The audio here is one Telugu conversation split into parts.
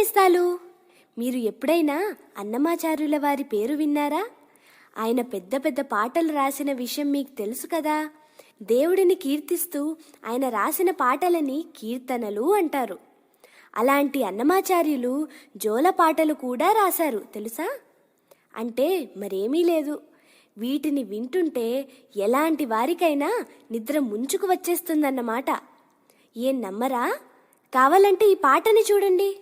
నేస్తాలు. మీరు ఎప్పుడైనా అన్నమాచార్యుల వారి పేరు విన్నారా? ఆయన పెద్ద పెద్ద పాటలు రాసిన విషయం మీకు తెలుసు కదా. దేవుడిని కీర్తిస్తూ ఆయన రాసిన పాటలని కీర్తనలు అంటారు. అలాంటి అన్నమాచార్యులు జోల పాటలు కూడా రాశారు తెలుసా? అంటే మరేమీ లేదు, వీటిని వింటుంటే ఎలాంటి వారికైనా నిద్ర ముంచుకు వచ్చేస్తుందన్నమాట. ఏం నమ్మరా? కావాలంటే ఈ పాటని చూడండి.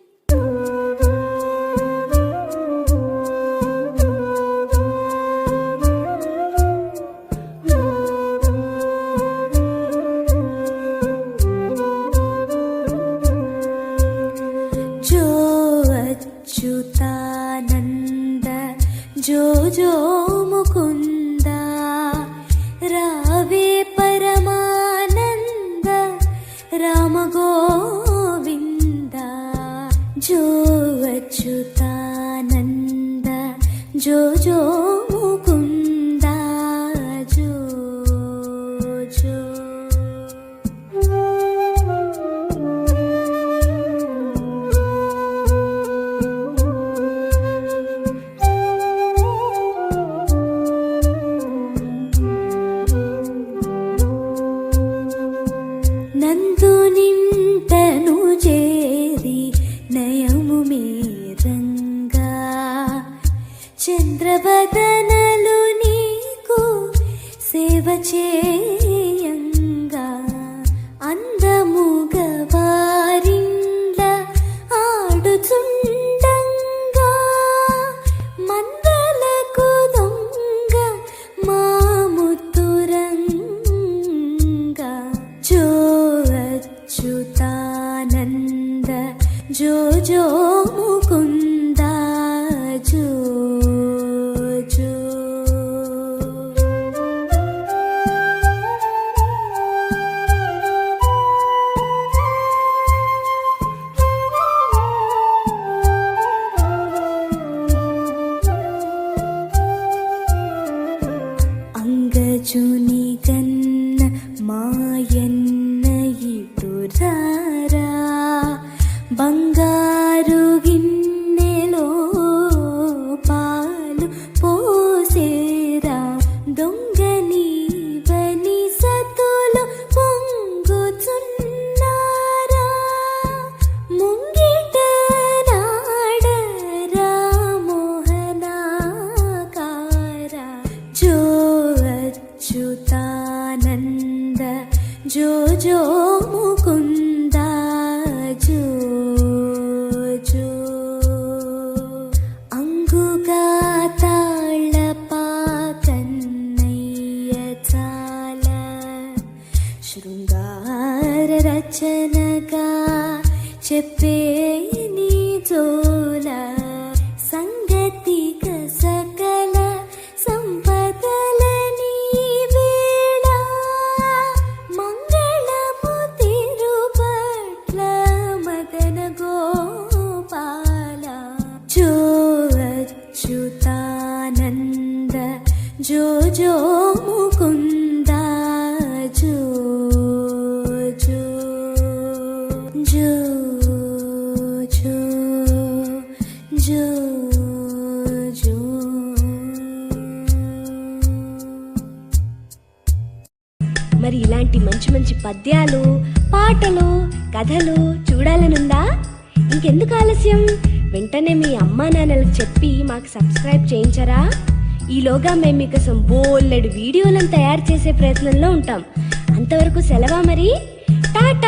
అచ్యుతానంద జో జో ముకుంద రావే పరమానంద రామ గోవింద. జో అచ్యుతానంద జో జో ముకుంద జో జో. నందు నింటను చేరి నయము మీరంగా చంద్రవదనలు నీకు సేవ చేయంగా అందముగ వారిండ్ల ఆడుచుండంగా మందలకు దొంగ మాముతురంగా. జో అచ్యుతానంద జో జో ముకుంద జో జో. అంగజుని గన్న మాయన్న ఇటురారా బంగారు గిన్నెలో పాలు పోసేరా. దొంగని వని సతులు పొంగుచున్నారా ముంగిట నాడరా మోహనాకారా. జో అచ్యుతానంద జో జో ముకుంద జో జో. అంగుగా తాళపా కన్నయ్య చాల శృంగార రచనగా చెప్పే నీ జోల. సంగతిక సకల సంపదలని వేళ మంగళము తిరుపట్ల మదన గోపాల. జో అచ్యుతానంద జో జో ముకుంద జో జో జో జో జో జో. మరి ఇలాంటి మంచి మంచి పద్యాలు, పాటలు, కథలు చూడాలనుందా? ఇంకెందుకు ఆలస్యం? వెంటనే మీ అమ్మా నాన్నలకు చెప్పి మాకు సబ్స్క్రైబ్ చేయించరా? ఈలోగా మేము మీకోసం బోల్లెడు వీడియోలను తయారు చేసే ప్రయత్నంలో ఉంటాం. అంతవరకు సెలవా మరి. టాటా.